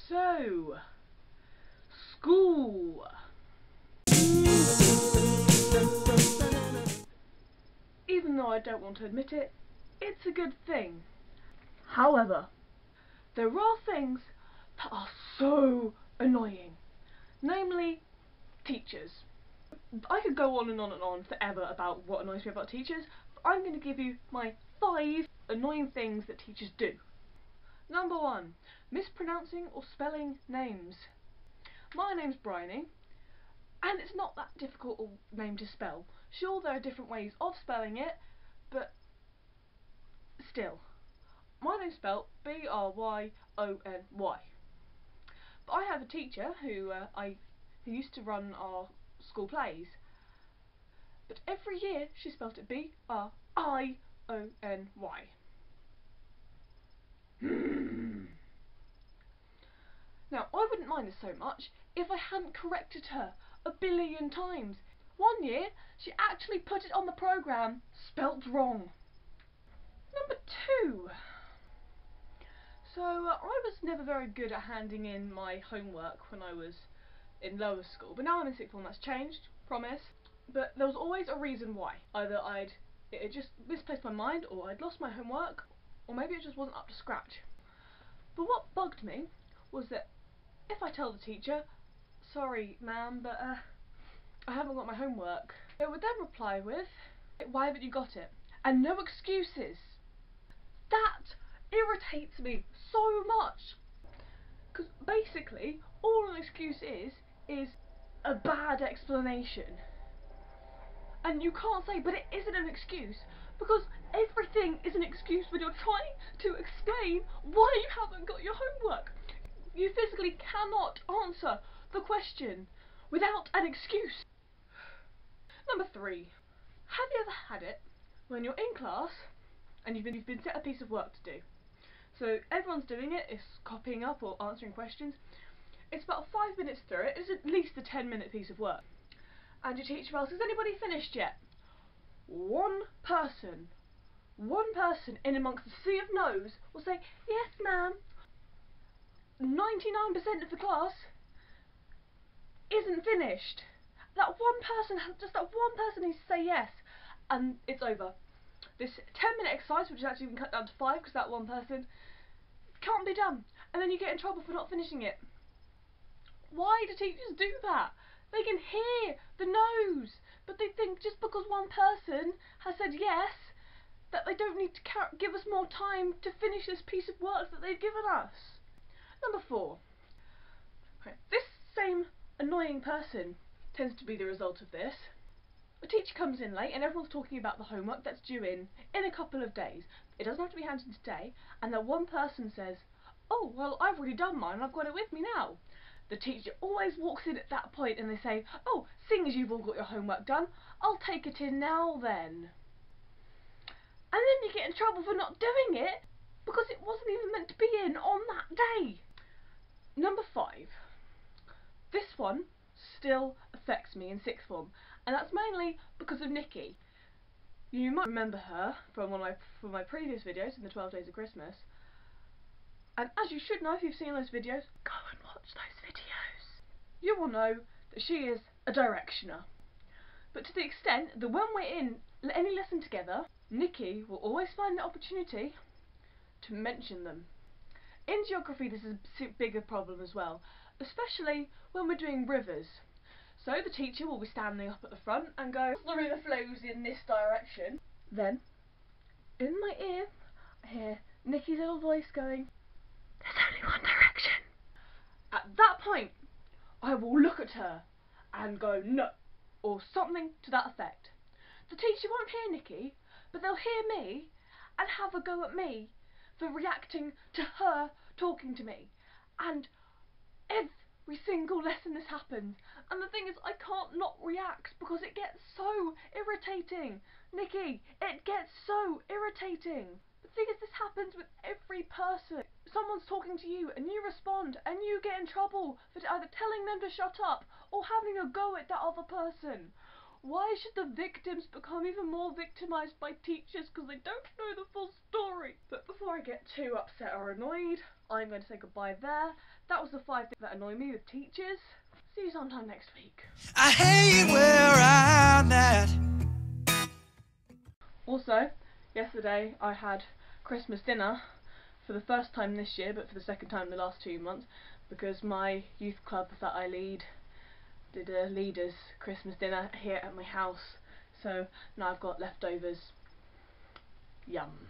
So, school. Even though I don't want to admit it, it's a good thing. However, there are things that are so annoying, namely teachers. I could go on and on and on forever about what annoys me about teachers, but I'm going to give you my 5 annoying things that teachers do. Number 1, mispronouncing or spelling names. My name's Bryony, and it's not that difficult a name to spell. Sure, there are different ways of spelling it, but still. My name's spelled Bryony. But I have a teacher who used to run our school plays, but every year she spelt it Briony. Now, I wouldn't mind this so much if I hadn't corrected her a billion times. One year, she actually put it on the programme, spelt wrong. Number 2. So, I was never very good at handing in my homework when I was in lower school, but now I'm in sixth form, that's changed, promise. But there was always a reason why. Either it just misplaced my mind, or I'd lost my homework, or maybe it just wasn't up to scratch. But what bugged me was that if I tell the teacher, sorry ma'am, but I haven't got my homework, it would then reply with, why haven't you got it? And no excuses. That irritates me so much, because basically all an excuse is a bad explanation. And you can't say, but it isn't an excuse, because everything is an excuse when you're trying to explain why you haven't got your homework. You physically cannot answer the question without an excuse. Number 3. Have you ever had it when you're in class and you've been set a piece of work to do? So everyone's doing it, it's copying up or answering questions. It's about 5 minutes through it, it's at least a 10-minute piece of work. And your teacher asks, has anybody finished yet? One person in amongst the sea of no's will say, yes ma'am. 99% of the class isn't finished. That one person needs to say yes, and it's over. This 10-minute exercise, which is actually been cut down to 5 because that one person can't be done, and then you get in trouble for not finishing it. Why do teachers do that? They can hear the no's, but they think just because one person has said yes, that they don't need to give us more time to finish this piece of work that they've given us. Number 4. This same annoying person tends to be the result of this. The teacher comes in late and everyone's talking about the homework that's due in a couple of days. It doesn't have to be handed in today, and that one person says, oh, well, I've already done mine, I've got it with me now. The teacher always walks in at that point and they say, oh, seeing as you've all got your homework done, I'll take it in now then. And then you get in trouble for not doing it because it wasn't even meant to be in on that day. Number 5. This one still affects me in sixth form, and that's mainly because of Nikki. You might remember her from my previous videos in the 12 Days of Christmas. And as you should know if you've seen those videos, go and watch those videos. You will know that she is a directioner. But to the extent that when we're in any lesson together, Nikki will always find the opportunity to mention them. In geography this is a bigger problem as well, especially when we're doing rivers. So the teacher will be standing up at the front and go, the river flows in this direction. Then, in my ear, I hear Nikki's little voice going, there's only one direction. At that point, I will look at her and go, no, or something to that effect. The teacher won't hear Nikki, but they'll hear me and have a go at me for reacting to her talking to me. And every single lesson this happens. And the thing is, I can't not react because it gets so irritating. Nikki, it gets so irritating. The thing is, this happens with every person. Someone's talking to you and you respond and you get in trouble for either telling them to shut up or having a go at that other person. Why should the victims become even more victimised by teachers because they don't know the full story? But before I get too upset or annoyed, I'm going to say goodbye there. That was the 5 things that annoy me with teachers. See you sometime next week. I hate where I'm at. Also, yesterday I had Christmas dinner for the first time this year, but for the second time in the last 2 months, because my youth club that I lead did a leaders Christmas dinner here at my house, so now I've got leftovers. Yum.